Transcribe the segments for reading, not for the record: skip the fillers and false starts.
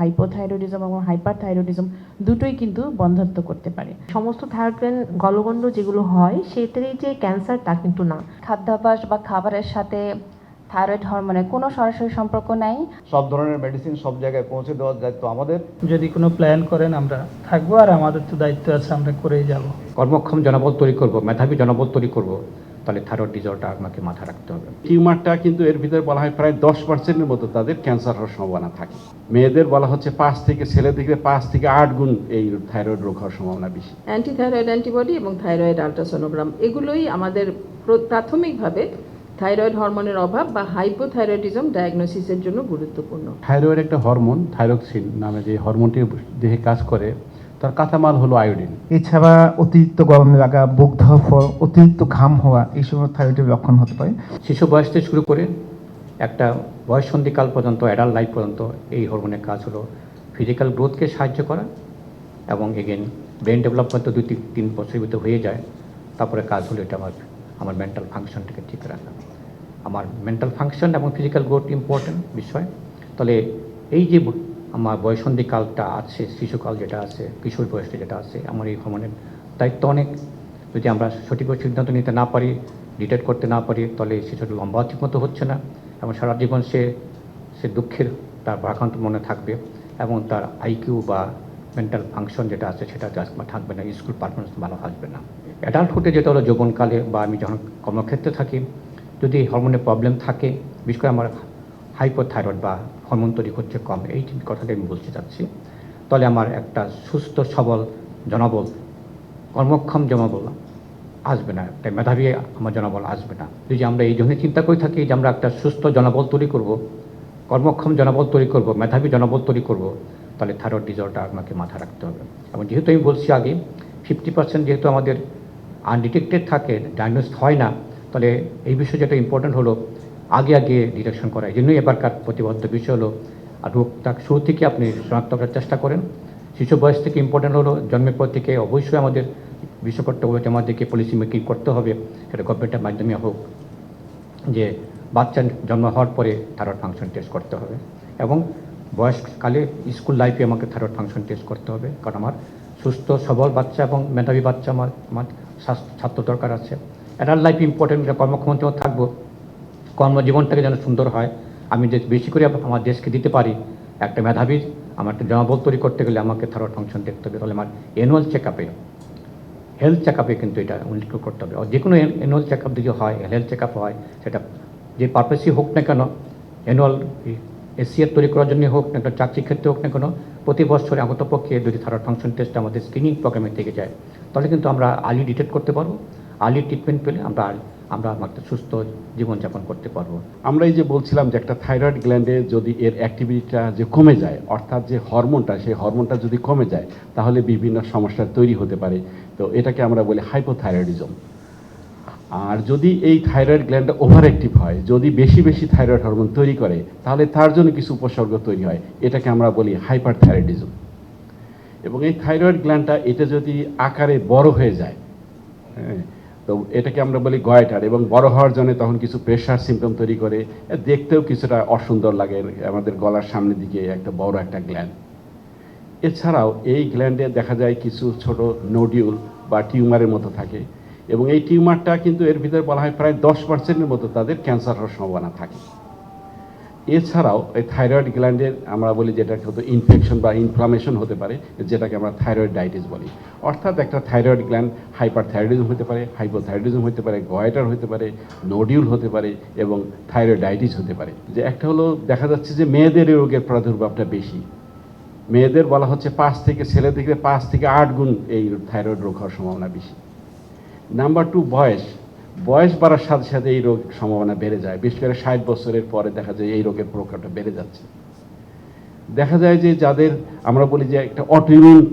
Hypothyroidism এবং hyperthyroidism দুটোই কিন্তু বন্ধ্যাত্ব করতে পারে। সমস্ত থাইরয়েড গ্ল্যান্ড গলগণ্ড যেগুলো হয় সেটারই যে ক্যান্সার তা কিন্তু না। খাদ্যাভ্যাস বা খাবারের সাথে থাইরয়েড হরমোনের কোনো সরাসরি সম্পর্ক নাই। সব ধরনের মেডিসিন সব জায়গায় পৌঁছে দেওয়ার দায়িত্ব আমাদের। যদি কোনো প্ল্যান করেন আমরা থাকবো, আর আমাদের তো দায়িত্ব আছে, আমরা করেই যাব। কর্মক্ষম জনবল তৈরি করব, মেধাবী জনবল তৈরি করব, তাহলে থাইরয়েড ডিসঅর্ডার আপনাকে মাথায় রাখতে হবে। টিউমারটা কিন্তু এর ভিতরে বলা হয় প্রায় 10%-এর মতো তাদের ক্যান্সার হওয়ার সম্ভাবনা থাকে। মেয়েদের বলা হচ্ছে 5 থেকে, ছেলেদের 5 থেকে 8 গুণ এই থাইরয়েড রোগ হওয়ার সম্ভাবনা বেশি। অ্যান্টিথাইরয়েড অ্যান্টিবডি এবং থাইরয়েড আল্ট্রাসোনোগ্রাম এগুলোই আমাদের প্রাথমিকভাবে থাইরয়েড হরমোনের অভাব বা হাইপোথাইরয়েডিজম ডায়াগনোসিসের জন্য গুরুত্বপূর্ণ। থাইরয়েড একটা হরমোন, থাইরক্সিন নামে যে হরমোনটি দেহে কাজ করে, তার কাঁচামাল হলো আয়োডিন। এছাড়া অতিরিক্ত গরম লাগা, বুক ধরফর, অতিরিক্ত ঘাম হওয়া এই সময় থাইরয়েডের লক্ষণ হতে পারে। শিশু বয়স থেকে শুরু করে একটা বয়ঃসন্ধিকাল পর্যন্ত, অ্যাডাল্ট লাইফ পর্যন্ত এই হরমোনের কাজ হলো ফিজিক্যাল গ্রোথকে সাহায্য করা এবং এগেন ব্রেন ডেভেলপমেন্ট তো 2-3 বছরের ভিতরে হয়ে যায়। তারপরে কাজ হলো এটা আমার মেন্টাল ফাংশনটাকে ঠিক রাখা। আমার মেন্টাল ফাংশন এবং ফিজিক্যাল গ্রোথ ইম্পর্টেন্ট বিষয়। তাহলে এই যে আমার বয়ঃসন্ধিকালটা আছে, শিশুকাল যেটা আছে, কিশোর বয়সটা যেটা আছে, আমার এই হরমোনের দায়িত্ব অনেক। যদি আমরা সঠিকভাবে সিদ্ধান্ত নিতে না পারি, ডিটেক্ট করতে না পারি, তাহলে শিশুটা লম্বা ঠিকমতো হচ্ছে না এবং সারা জীবন সে দুঃখের তার ভারাক্রান্ত মনে থাকবে এবং তার আইকিউ বা মেন্টাল ফাংশন যেটা আছে সেটা থাকবে না, স্কুল পারফরমেন্স ভালো আসবে না। অ্যাডাল্টহুডে যেটা হলো যৌবনকালে বা আমি যখন কর্মক্ষেত্রে থাকি, যদি হরমোনের প্রবলেম থাকে, বিশেষ করে আমার হাইপোথাইরয়েড বা হরমোন তৈরি হচ্ছে কম, এই কথাটা আমি বলতে চাচ্ছি, তাহলে আমার একটা সুস্থ সবল জনবল, কর্মক্ষম জনবল আসবে না, একটা মেধাবী আমার জনবল আসবে না। যদি আমরা এই জন্য চিন্তা করে থাকি যে আমরা একটা সুস্থ জনবল তৈরি করব, কর্মক্ষম জনবল তৈরি করব, মেধাবী জনবল তৈরি করব, তাহলে থাইরয়েড ডিসঅর্ডার আপনাকে মাথায় রাখতে হবে। এবং যেহেতু আমি বলছি আগে 50% যেহেতু আমাদের আনডিটেক্টেড থাকে, ডায়াগনোস হয় না, তাহলে এই বিষয়ে যেটা ইম্পর্টেন্ট হলো আগে ডিটেকশন করা। এই জন্যই এবারকার প্রতিবদ্ধ বিষয় হলো রোগটা শুরু থেকে আপনি শনাক্ত করার চেষ্টা করেন। শিশু বয়স থেকে ইম্পর্টেন্ট হলো জন্মের পর থেকে অবশ্যই আমাদের বিষয় করতে হবে, আমাদেরকে পলিসি মেকিং করতে হবে, সেটা গভর্নমেন্টের মাধ্যমে হোক, যে বাচ্চা জন্ম হওয়ার পরে থাইরয়েড ফাংশন টেস্ট করতে হবে এবং বয়সকালে স্কুল লাইফে আমাকে থাইরয়েড ফাংশন টেস্ট করতে হবে, কারণ আমার সুস্থ সবল বাচ্চা এবং মেধাবী বাচ্চা আমার ছাত্র দরকার আছে। অ্যাডাল্ট লাইফ ইম্পর্টেন্ট, কর্মক্ষমতাও থাকবো, কর্মজীবনটাকে যেন সুন্দর হয়, আমি যে বেশি করে আমার দেশকে দিতে পারি। একটা মেধাবী আমার একটা জনবল তৈরি করতে গেলে আমাকে থাইরয়েড ফাংশন দেখতে হবে। তাহলে আমার অ্যানুয়াল হেলথ চেক আপে কিন্তু এটা উল্লেখ করতে হবে। যে কোনো অ্যানুয়াল চেক আপ যদি হয়, হেলথ চেক আপ হয়, সেটা যে পারপাসই হোক না কেন, অ্যানুয়াল এসিআর তৈরি করার জন্য হোক না, একটা চাকরির ক্ষেত্রে হোক না কেন, প্রতি বছরে আগতপক্ষে যদি থাইরয়েড ফাংশন টেস্ট আমাদের স্ক্রিনিং প্রোগ্রামে থেকে যায়, তাহলে কিন্তু আমরা আর্লি ডিটেক্ট করতে পারবো। আর্লি ট্রিটমেন্ট পেলে আমরা একটা সুস্থ জীবনযাপন করতে পারবো। আমরা এই যে বলছিলাম যে একটা থাইরয়েড গ্ল্যান্ডে যদি এর অ্যাক্টিভিটিটা যে কমে যায়, অর্থাৎ যে হরমোনটা, সেই হরমোনটা যদি কমে যায়, তাহলে বিভিন্ন সমস্যা তৈরি হতে পারে। তো এটাকে আমরা বলি হাইপোথাইরয়েডিজম। আর যদি এই থাইরয়েড গ্ল্যান্ডটা ওভার অ্যাক্টিভ হয়, যদি বেশি থাইরয়েড হরমোন তৈরি করে, তাহলে তার জন্য কিছু উপসর্গ তৈরি হয়, এটাকে আমরা বলি হাইপারথাইরয়েডিজম। এবং এই থাইরয়েড গ্ল্যান্ডটা এটা যদি আকারে বড় হয়ে যায়, হ্যাঁ, তো এটাকে আমরা বলি গয়টার, এবং বড় হওয়ার জন্য তখন কিছু প্রেশার সিমটম তৈরি করে, দেখতেও কিছুটা অসুন্দর লাগে, আমাদের গলার সামনের দিকে একটা বড় একটা গ্ল্যান্ড। এছাড়াও এই গ্ল্যান্ডে দেখা যায় কিছু ছোট নোডিউল বা টিউমারের মতো থাকে, এবং এই টিউমারটা কিন্তু এর ভিতরে বলা হয় প্রায় 10%-এর মতো তাদের ক্যান্সার হওয়ার সম্ভাবনা থাকে। এছাড়াও এই থাইরয়েড গ্ল্যান্ডের আমরা বলি যেটাকে হয়তো ইনফেকশন বা ইনফ্লামেশন হতে পারে, যেটাকে আমরা থাইরয়েডাইটিস বলি। অর্থাৎ একটা থাইরয়েড গ্ল্যান্ড হাইপারথাইরয়েডিজম হতে পারে, হাইপোথাইরয়েডিজম হতে পারে, গয়টার হতে পারে, নোডিউল হতে পারে এবং থাইরয়েডাইটিস হতে পারে। যে একটা হলো দেখা যাচ্ছে যে মেয়েদের এই রোগের প্রাদুর্ভাবটা বেশি। মেয়েদের বলা হচ্ছে 5 থেকে, ছেলেদের 5 থেকে 8 গুণ এই থাইরয়েড রোগ হওয়ার সম্ভাবনা বেশি। নাম্বার 2, বয়স বাড়ার সাথে সাথে এই রোগ সম্ভাবনা বেড়ে যায়। বিশেষ করে 60 বছরের পরে দেখা যায় এই রোগের প্রকোপটা বেড়ে যাচ্ছে। দেখা যায় যে যাদের আমরা বলি যে একটা অটোইমিউন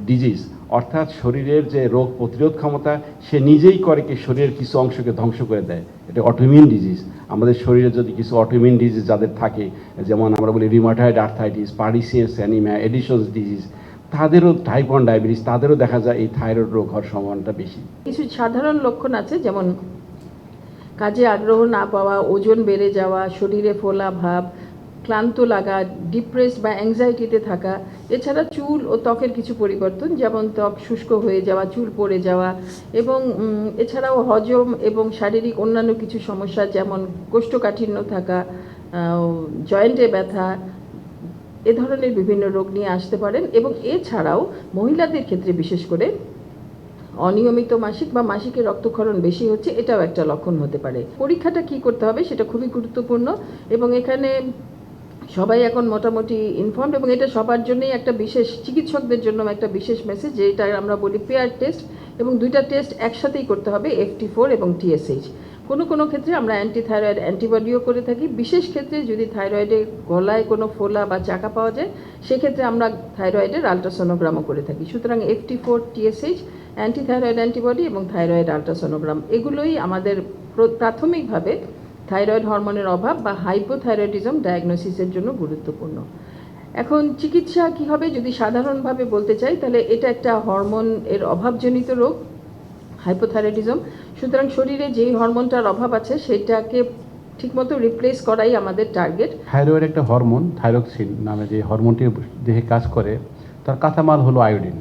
ডিজিজ, অর্থাৎ শরীরের যে রোগ প্রতিরোধ ক্ষমতা সে নিজেই করে কি শরীরের কিছু অংশকে ধ্বংস করে দেয়, এটা অটোইমিউন ডিজিজ। আমাদের শরীরে যদি কিছু অটোইমিউন ডিজিজ যাদের থাকে, যেমন আমরা বলি rheumatoid arthritis, Parkinson's anaemia, editions disease, তাদেরও টাইপ 1 ডায়াবেটিস, তাদেরও দেখা যায় এই থাইরয়েড রোগ হওয়ার সম্ভাবনাটা বেশি। কিছু সাধারণ লক্ষণ আছে, যেমন কাজে আগ্রহ না পাওয়া, ওজন বেড়ে যাওয়া, শরীরে ফোলা ভাব, ক্লান্ত লাগা, ডিপ্রেসড বা অ্যাংজাইটিতে থাকা, এছাড়া চুল ও ত্বকের কিছু পরিবর্তন, যেমন ত্বক শুষ্ক হয়ে যাওয়া, চুল পড়ে যাওয়া, এবং এছাড়াও হজম এবং শারীরিক অন্যান্য কিছু সমস্যা যেমন কোষ্ঠকাঠিন্য থাকা, জয়েন্টে ব্যথা, এ ধরনের বিভিন্ন রোগ নিয়ে আসতে পারেন। এবং এছাড়াও মহিলাদের ক্ষেত্রে বিশেষ করে অনিয়মিত মাসিক বা মাসিকের রক্তক্ষরণ বেশি হচ্ছে, এটাও একটা লক্ষণ হতে পারে। পরীক্ষাটা কি করতে হবে সেটা খুবই গুরুত্বপূর্ণ, এবং এখানে সবাই এখন মোটামুটি ইনফর্মড, এবং এটা সবার জন্যই একটা বিশেষ, চিকিৎসকদের জন্য একটা বিশেষ মেসেজ, যেটা আমরা বলি পেয়ার টেস্ট, এবং দুইটা টেস্ট একসাথেই করতে হবে, FT4 এবং TSH। কোনো ক্ষেত্রে আমরা অ্যান্টিথাইরয়েড অ্যান্টিবডিও করে থাকি। বিশেষ ক্ষেত্রে যদি থাইরয়েডে গলায় কোনো ফোলা বা চাকা পাওয়া যায়, সেক্ষেত্রে আমরা থাইরয়েডের আলট্রাসোনোগ্রামও করে থাকি। সুতরাং FT4, TSH, অ্যান্টিথাইরয়েড অ্যান্টিবডি এবং থাইরয়েড আলট্রাসোনোগ্রাম, এগুলোই আমাদের প্রাথমিকভাবে থাইরয়েড হরমোনের অভাব বা হাইপোথাইরয়েডিজম ডায়াগনোসিসের জন্য গুরুত্বপূর্ণ। এখন চিকিৎসা কী হবে, যদি সাধারণভাবে বলতে চাই, তাহলে এটা একটা হরমোন এর অভাবজনিত রোগ, হাইপোথাইরয়েডিজম। সুতরাং শরীরে যেই হরমোনটার অভাব আছে সেটাকে ঠিকমতো রিপ্লেস করাই আমাদের টার্গেট। থাইরয়েড একটা হরমোন, থাইরক্সিন নামে যে হরমোনটি দেহে কাজ করে, তার কাঁচামাল হলো আয়োডিন।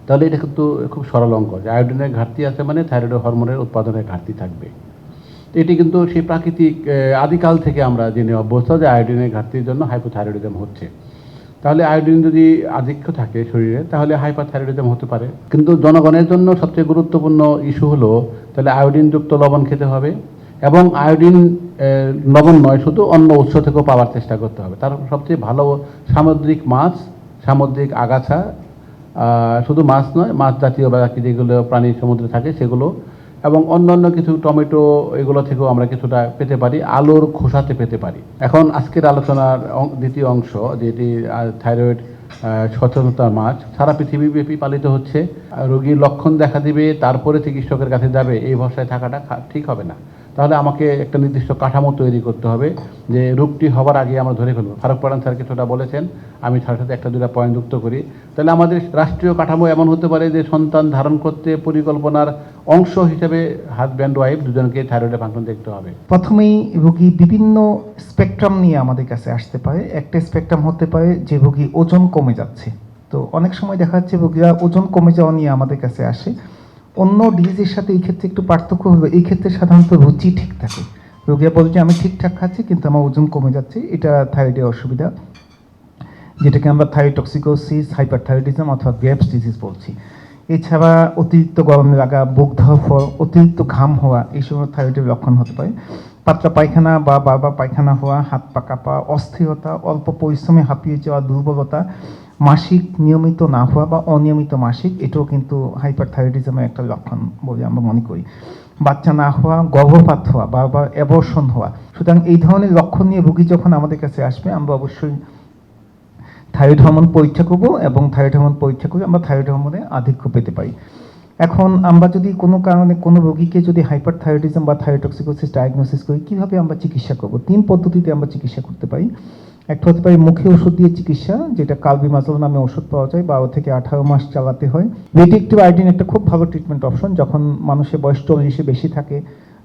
তাহলে এটা কিন্তু খুব সরল অঙ্ক, যে আয়োডিনের ঘাটতি আছে মানে থাইরয়েড হরমোনের উৎপাদনের ঘাটতি থাকবে। এটি কিন্তু সেই প্রাকৃতিক আদিকাল থেকে আমরা জেনে অভ্যস্ত যে আয়োডিনের ঘাটতির জন্য হাইপোথাইরয়েডিজম হচ্ছে। তাহলে আয়োডিন যদি আধিক্য থাকে শরীরে, তাহলে হাইপারথাইরয়েডিজম হতে পারে। কিন্তু জনগণের জন্য সবচেয়ে গুরুত্বপূর্ণ ইস্যু হলো, তাহলে আয়োডিনযুক্ত লবণ খেতে হবে, এবং আয়োডিন লবণ নয়, শুধু অন্য উৎস থেকেও পাওয়ার চেষ্টা করতে হবে। তার সবচেয়ে ভালো সামুদ্রিক মাছ, সামুদ্রিক আগাছা, শুধু মাছ নয়, মাছ জাতীয় বা বাকি যেগুলো প্রাণী সমুদ্রে থাকে সেগুলো, এবং অন্যান্য কিছু টমেটো, এগুলো থেকেও আমরা কিছুটা পেতে পারি, আলুর খোসাতে পেতে পারি। এখন আজকের আলোচনার দ্বিতীয় অংশ, যেটি থাইরয়েড সচেতনতা মাস, সারা পৃথিবীব্যাপী পালিত হচ্ছে। রোগীর লক্ষণ দেখা দিবে, তারপরে চিকিৎসকের কাছে যাবে, এই ভরসায় থাকাটা ঠিক হবে না। তাহলে আমাকে একটা নির্দিষ্ট কাঠামো তৈরি করতে হবে, যে রোগটি হবার আগে আমরা ধরে ফেলবো। ফারুক পাঠান স্যার কিছুটা বলেছেন, আমি তার সাথে একটা দুটা পয়েন্ট যুক্ত করি। তাহলে আমাদের রাষ্ট্রীয় কাঠামো এমন হতে পারে যে সন্তান ধারণ করতে পরিকল্পনার অংশ হিসেবে হাজব্যান্ড ওয়াইফ দুজনকে থাইরয়েডের ফাংশন দেখতে হবে। প্রথমেই রোগী বিভিন্ন স্পেকট্রাম নিয়ে আমাদের কাছে আসতে পারে। একটা স্পেকট্রাম হতে পারে যে রোগী ওজন কমে যাচ্ছে, তো অনেক সময় দেখা যাচ্ছে রোগীরা ওজন কমে যাওয়া নিয়ে আমাদের কাছে আসে। অন্য ডিজিজের সাথে এই ক্ষেত্রে একটু পার্থক্য হলো, এই ক্ষেত্রে সাধারণত রুচি ঠিক থাকে। রোগীরা বলে যে আমি ঠিকঠাক খাচ্ছি কিন্তু আমার ওজন কমে যাচ্ছে, এটা থাইরয়েডের অসুবিধা, যেটাকে আমরা থাইরোটক্সিকোসিস, হাইপারথাইরয়েডিজম অথবা গ্রেভস ডিজিজ বলছি। এছাড়া অতিরিক্ত গরম লাগা, বুক ধরফর, অতিরিক্ত ঘাম হওয়া, এই সময় থাইরয়েডের লক্ষণ হতে পারে। পাতলা পায়খানা বা বারবার পায়খানা হওয়া, হাত পা কাঁপা, অস্থিরতা, অল্প পরিশ্রমে হাঁপিয়ে যাওয়া, দুর্বলতা, মাসিক নিয়মিত না হওয়া বা অনিয়মিত মাসিক, এটাও কিন্তু হাইপারথাইরয়েডিজমের একটা লক্ষণ বলে আমরা মনে করি। বাচ্চা না হওয়া, গর্ভপাত হওয়া, বারবার অ্যাবর্শন হওয়া। সুতরাং এই ধরনের লক্ষণ নিয়ে রোগী যখন আমাদের কাছে আসবে, আমরা অবশ্যই থাইরয়েড হরমোন পরীক্ষা করব, এবং থাইরয়েড হরমোন পরীক্ষা করে আমরা থাইরয়েড হরমোনের আধিক্য পেতে পারি। এখন আমরা যদি কোনো কারণে কোনো রোগীকে যদি হাইপারথাইরয়েডিজম বা থাইরোটক্সিকোসিস ডায়াগনোসিস করি, কীভাবে আমরা চিকিৎসা করব? 3 পদ্ধতিতে আমরা চিকিৎসা করতে পারি। একটা হতে পারে মুখে ওষুধ দিয়ে চিকিৎসা, যেটা কালবিমাজল নামে ওষুধ পাওয়া যায়, 12 থেকে 18 মাস চালাতে হয়। রেডিওঅ্যাক্টিভ আয়োডিন একটা খুব ভালো ট্রিটমেন্ট অপশন। যখন মানুষের বয়স 40-এ বেশি থাকে,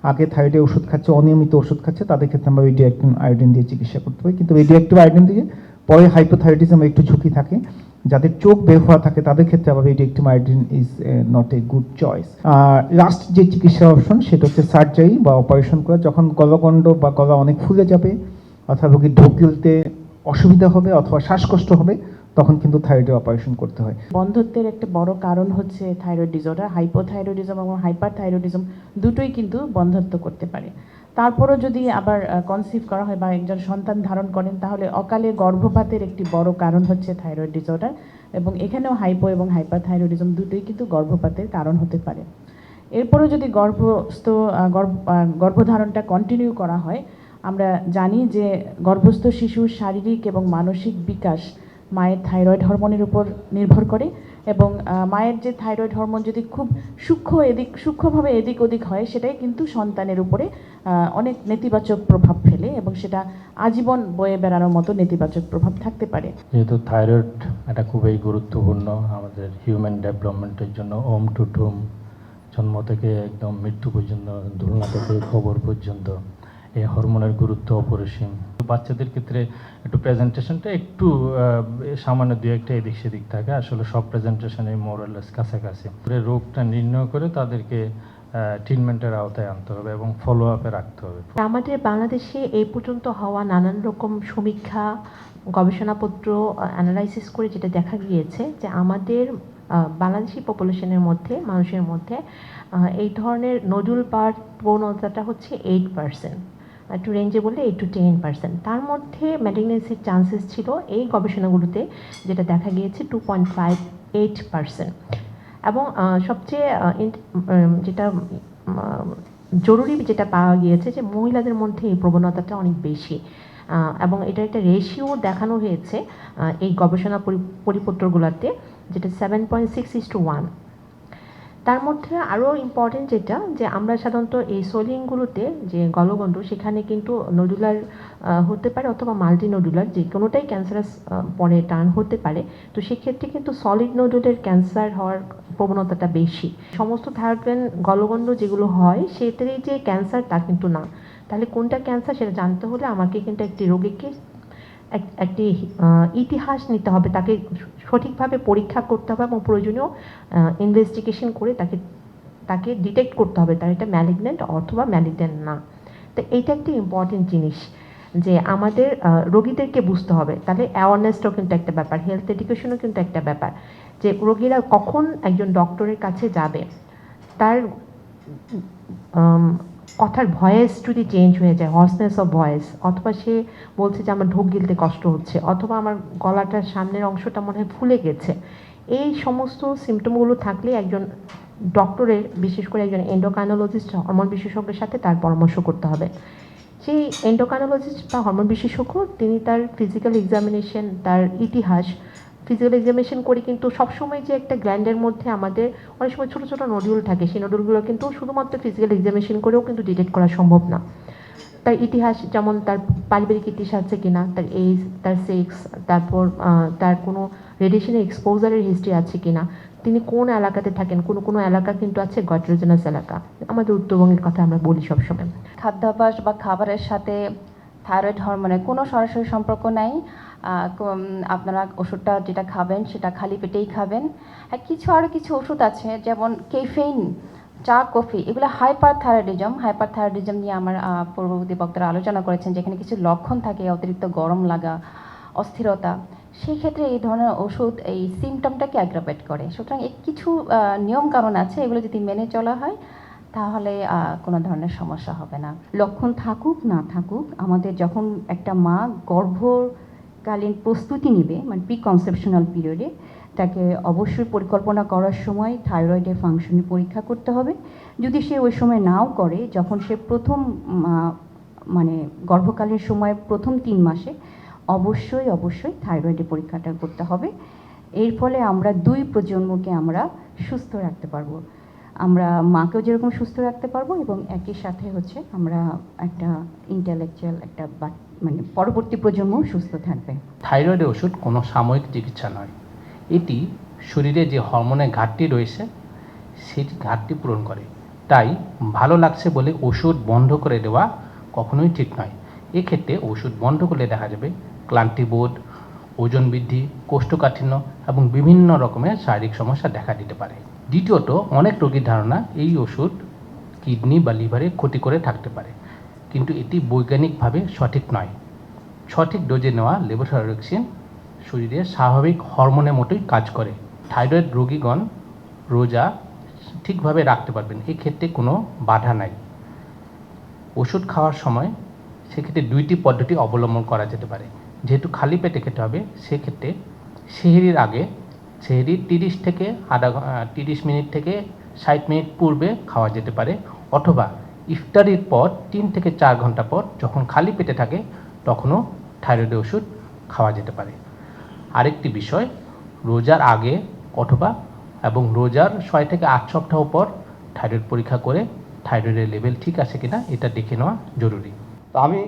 আগে থাইরয়েডের ওষুধ খাচ্ছে, অনিয়মিত ওষুধ খাচ্ছে, তাদের ক্ষেত্রে আমরা রেডিওঅ্যাক্টিভ আয়োডিন দিয়ে চিকিৎসা করতে পারি। কিন্তু রেডিওঅ্যাক্টিভ আয়োডিন দিয়ে পরে হাইপোথাইরয়েডিজমের একটু ঝুঁকি থাকে, যাদের চোখ বের হওয়া থাকে তাদের ক্ষেত্রে আবার radioactive iodine is not a good choice. আর লাস্ট যে চিকিৎসা অপশন সেটা হচ্ছে সার্জারি বা অপারেশন করা। যখন গলগণ্ড বা গলা অনেক ফুলে যাবে, অথবা রোগীর ঢোক গিলতে অসুবিধা হবে অথবা শ্বাসকষ্ট হবে, তখন কিন্তু থাইরয়েডের অপারেশন করতে হয়। বন্ধ্যত্বের একটা বড় কারণ হচ্ছে থাইরয়েড ডিসঅর্ডার। হাইপোথাইরয়েডিজম এবং হাইপারথাইরয়েডিজম দুটোই কিন্তু বন্ধ্যত্ব করতে পারে। তারপরও যদি আবার কনসিভ করা হয় বা একজন সন্তান ধারণ করেন, তাহলে অকালে গর্ভপাতের একটি বড় কারণ হচ্ছে থাইরয়েড ডিসঅর্ডার, এবং এখানেও হাইপো এবং হাইপারথাইরয়েডিজম দুটোই কিন্তু গর্ভপাতের কারণ হতে পারে। এরপরও যদি গর্ভধারণটা কন্টিনিউ করা হয়, আমরা জানি যে গর্ভস্থ শিশুর শারীরিক এবং মানসিক বিকাশ মায়ের থাইরয়েড হরমোনের উপর নির্ভর করে, এবং মায়ের যে থাইরয়েড হরমোন যদি খুব সূক্ষ্মভাবে এদিক ওদিক হয়, সেটাই কিন্তু সন্তানের উপরে অনেক নেতিবাচক প্রভাব ফেলে, এবং সেটা আজীবন বয়ে বেড়ানোর মতো নেতিবাচক প্রভাব থাকতে পারে। যেহেতু থাইরয়েড এটা খুবই গুরুত্বপূর্ণ আমাদের হিউম্যান ডেভেলপমেন্টের জন্য, ওম টু টুম, জন্ম থেকে একদম মৃত্যু পর্যন্ত, দোলনা থেকে কবর পর্যন্ত এই হরমোনের গুরুত্ব অপরিসীম। বাচ্চাদের ক্ষেত্রে একটু প্রেজেন্টেশনটা একটু সামান্য দু একটা এদিক সেদিক থাকে, আসলে সব প্রেজেন্টেশনে মোরালেস কাছাকাছি। রোগটা নির্ণয় করে তাদেরকে ট্রিটমেন্টের আওতায় আনতে হবে এবং ফলো আপে রাখতে হবে। আমাদের বাংলাদেশে এই পর্যন্ত হওয়া নানান রকম সমীক্ষা, গবেষণাপত্র অ্যানালাইসিস করে যেটা দেখা গিয়েছে যে আমাদের বাংলাদেশি পপুলেশনের মধ্যে, মানুষের মধ্যে এই ধরনের নজুল পাওয়ার প্রবণতাটা হচ্ছে 8%, একটু রেঞ্জে বললে 8 to 10%। তার মধ্যে ম্যালিগনেন্সির চান্সেস ছিল এই গবেষণাগুলোতে যেটা দেখা গিয়েছে 2.58%। এবং সবচেয়ে যেটা জরুরি যেটা পাওয়া গিয়েছে যে মহিলাদের মধ্যে এই প্রবণতাটা অনেক বেশি, এবং এটা একটা রেশিও দেখানো হয়েছে এই গবেষণা পরিপত্রগুলোতে, যেটা 7.6:1। তার মধ্যে আরও ইম্পর্টেন্ট যেটা, যে আমরা সাধারণত এই সোলিংগুলোতে যে গলগণ্ড, সেখানে কিন্তু নডুলার হতে পারে অথবা মাল্টি নডুলার, যে কোনোটাই ক্যান্সারাস পরে টার্ন হতে পারে। তো সেক্ষেত্রে কিন্তু সলিড নডুলের ক্যান্সার হওয়ার প্রবণতাটা বেশি। সমস্ত থাইরয়েড গ্ল্যান্ড গলগণ্ড যেগুলো হয় সেটারই যে ক্যান্সার তা কিন্তু না। তাহলে কোনটা ক্যান্সার সেটা জানতে হলে আমাকে কিন্তু একটি রোগীকে একটি ইতিহাস নিতে হবে, তাকে সঠিকভাবে পরীক্ষা করতে হবে এবং প্রয়োজনীয় ইনভেস্টিগেশন করে তাকে ডিটেক্ট করতে হবে তার এটা ম্যালিগন্যান্ট অথবা ম্যালিগন্যান্ট না। তো এইটা একটি ইম্পর্টেন্ট জিনিস যে আমাদের রোগীদেরকে বুঝতে হবে। তাহলে অ্যাওয়ারনেসটাও কিন্তু একটা ব্যাপার, হেলথ এডুকেশনও কিন্তু একটা ব্যাপার, যে রোগীরা কখন একজন ডক্টরের কাছে যাবে। তার কথার ভয়েস যদি চেঞ্জ হয়ে যায়, হর্সনেস অফ ভয়েস, অথবা সে বলছে যে আমার ঢোক গিলতে কষ্ট হচ্ছে, অথবা আমার গলাটার সামনের অংশটা মনে হয় ফুলে গেছে, এই সমস্ত সিমটমগুলো থাকলে একজন ডক্টরের, বিশেষ করে একজন এন্ডোক্রাইনোলজিস্ট হরমোন বিশেষজ্ঞের সাথে তার পরামর্শ করতে হবে। সেই এন্ডোক্রাইনোলজিস্ট বা হরমোন বিশেষজ্ঞ তিনি তার ফিজিক্যাল এক্সামিনেশন, তার ইতিহাস ফিজিক্যাল এক্সামিনেশন করে কিন্তু সবসময় যে একটা গ্ল্যান্ডের মধ্যে আমাদের অনেক সময় ছোটো ছোটো নডিউল থাকে, সেই নডিউলগুলো কিন্তু শুধুমাত্র ফিজিক্যাল এক্সামিনেশন করেও কিন্তু ডিটেক্ট করা সম্ভব না। তার ইতিহাস, যেমন তার পারিবারিক ইতিহাস আছে কিনা, তার এজ, তার সেক্স, তারপর তার কোনো রেডিয়েশনের এক্সপোজারের হিস্ট্রি আছে কিনা, তিনি কোন এলাকাতে থাকেন, কোনো এলাকা কিন্তু আছে গট্রোজেনাস এলাকা, আমাদের উত্তরবঙ্গের কথা আমরা বলি সবসময়। খাদ্যাভ্যাস বা খাবারের সাথে থাইরয়েড হরমোনের কোনো সরাসরি সম্পর্ক নাই। আপনারা ওষুধটা যেটা খাবেন সেটা খালি পেটেই খাবেন। আরও কিছু ওষুধ আছে, যেমন কেফেইন, চা, কফি, এগুলো হাইপারথাইরয়েডিজম নিয়ে আমার পূর্ববর্তী বক্তারা আলোচনা করেছেন, যেখানে কিছু লক্ষণ থাকে, অতিরিক্ত গরম লাগা, অস্থিরতা। সেই ক্ষেত্রে এই ধরনের ওষুধ এই সিমটমটাকে অ্যাগ্রাভেট করে। সুতরাং কিছু নিয়ম কানুন আছে, এগুলো যদি মেনে চলা হয় তাহলে কোনো ধরনের সমস্যা হবে না। লক্ষণ থাকুক না থাকুক, আমাদের যখন একটা মা গর্ভকালীন প্রস্তুতি নেবে, মানে প্রি কনসেপশনাল পিরিয়ডে, তাকে অবশ্যই পরিকল্পনা করার সময় থাইরয়েডের ফাংশনের পরীক্ষা করতে হবে। যদি সে ওই সময় নাও করে, যখন সে প্রথম মানে গর্ভকালীন সময় প্রথম 3 মাসে অবশ্যই থাইরয়েডের পরীক্ষাটা করতে হবে। এর ফলে আমরা 2 প্রজন্মকে আমরা সুস্থ রাখতে পারবো, আমরা মাকেও যেরকম সুস্থ রাখতে পারবো এবং একই সাথে আমরা একটা ইন্টেলেকচুয়াল একটা মানে পরবর্তী প্রজন্ম সুস্থ থাকবে। থাইরয়েডের ওষুধ কোনো সাময়িক চিকিৎসা নয়, এটি শরীরে যে হরমোনের ঘাটতি রয়েছে সেটি ঘাটতি পূরণ করে। তাই ভালো লাগছে বলে ওষুধ বন্ধ করে দেওয়া কখনোই ঠিক নয়। এক্ষেত্রে ওষুধ বন্ধ করলে দেখা যাবে ক্লান্তিবোধ, ওজন বৃদ্ধি, কোষ্ঠকাঠিন্য এবং বিভিন্ন রকমের শারীরিক সমস্যা দেখা দিতে পারে। দ্বিতীয়ত, অনেক রোগীর ধারণা এই ওষুধ কিডনি বা লিভারে ক্ষতি করে থাকতে পারে, কিন্তু এটি বৈজ্ঞানিকভাবে সঠিক নয়। সঠিক ডোজে নেওয়া লেভোথাইরক্সিন শরীরের স্বাভাবিক হরমোনের মতোই কাজ করে। থাইরয়েড রোগীগণ রোজা ঠিকভাবে রাখতে পারবেন, এক্ষেত্রে কোনো বাধা নাই। ওষুধ খাওয়ার সময় সেক্ষেত্রে 2টি পদ্ধতি অবলম্বন করা যেতে পারে। যেহেতু খালি পেটে খেতে হবে, সেক্ষেত্রে সেহরির আগে, সেহরির 30 মিনিট থেকে 60 মিনিট পূর্বে খাওয়া যেতে পারে, অথবা ইফতারির পর 3 থেকে 4 ঘন্টা পর যখন খালি পেটে থাকে তখনও থাইরয়েডের ওষুধ খাওয়া যেতে পারে। আরেকটি বিষয়, রোজার আগে অথবা এবং রোজার 6 থেকে 8 সপ্তাহ পর থাইরয়েড পরীক্ষা করে থাইরয়েডের লেভেল ঠিক আছে কিনা এটা দেখে নেওয়া জরুরি। তো আমি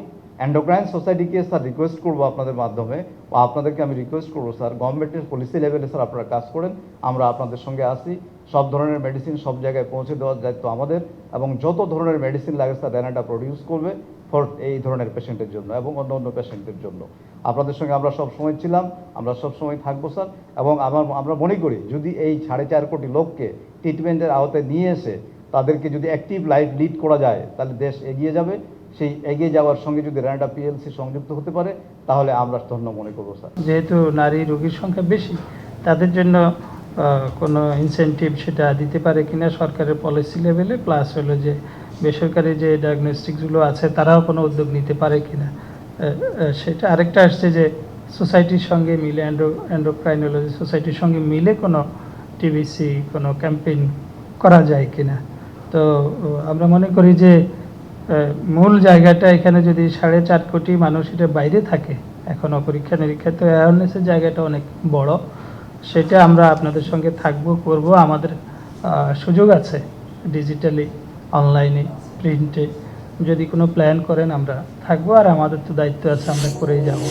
এন্ডোক্রাইন সোসাইটিকে স্যার রিকোয়েস্ট করবো আপনাদের মাধ্যমে, বা আপনাদেরকে আমি রিকোয়েস্ট করবো স্যার, গভর্নমেন্টের পলিসি লেভেলে স্যার আপনারা কাজ করেন, আমরা আপনাদের সঙ্গে আসি। সব ধরনের মেডিসিন সব জায়গায় পৌঁছে দেওয়ার দায়িত্ব আমাদের, এবং যত ধরনের মেডিসিন লাগে স্যার রেনাটা প্রডিউস করবে। ফর এই ধরনের পেশেন্টের জন্য এবং অন্য অন্য পেশেন্টের জন্য। আপনাদের সঙ্গে আমরা সব সময় ছিলাম, আমরা সব সময় থাকবো স্যার। এবং আমরা মনে করি যদি এই 4.5 কোটি লোককে ট্রিটমেন্টের আওতায় নিয়ে এসে তাদেরকে যদি অ্যাক্টিভ লাইফ লিড করা যায় তাহলে দেশ এগিয়ে যাবে। সেই এগিয়ে যাওয়ার সঙ্গে যদি র্যান্ডা পিএলসি সংযুক্ত হতে পারে তাহলে আমরা ধন্য মনে করবো স্যার। যেহেতু নারী রোগীর সংখ্যা বেশি, তাদের জন্য কোনো ইনসেনটিভ সেটা দিতে পারে কিনা সরকারের পলিসি লেভেলে, প্লাস হলো যে বেসরকারি যে ডায়াগনস্টিকসগুলো আছে তারাও কোনো উদ্যোগ নিতে পারে কিনা সেটা। আরেকটা আসছে যে সোসাইটির সঙ্গে মিলে, এন্ডোক্রাইনোলজি সোসাইটির সঙ্গে মিলে কোনো টিবিসি কোনো ক্যাম্পেইন করা যায় কিনা। তো আমরা মনে করি যে মূল জায়গাটা এখানে যদি 4.5 কোটি মানুষ এটা বাইরে থাকে এখনও পরীক্ষা নিরীক্ষা, তো অ্যাওয়ারনেসের জায়গাটা অনেক বড়। সেটা আমরা আপনাদের সঙ্গে থাকবো, করব। আমাদের সুযোগ আছে ডিজিটালি, অনলাইনে, প্রিন্টে। যদি কোনো প্ল্যান করেন আমরা থাকবো, আর আমাদের তো দায়িত্ব আছে, আমরা করেই যাব।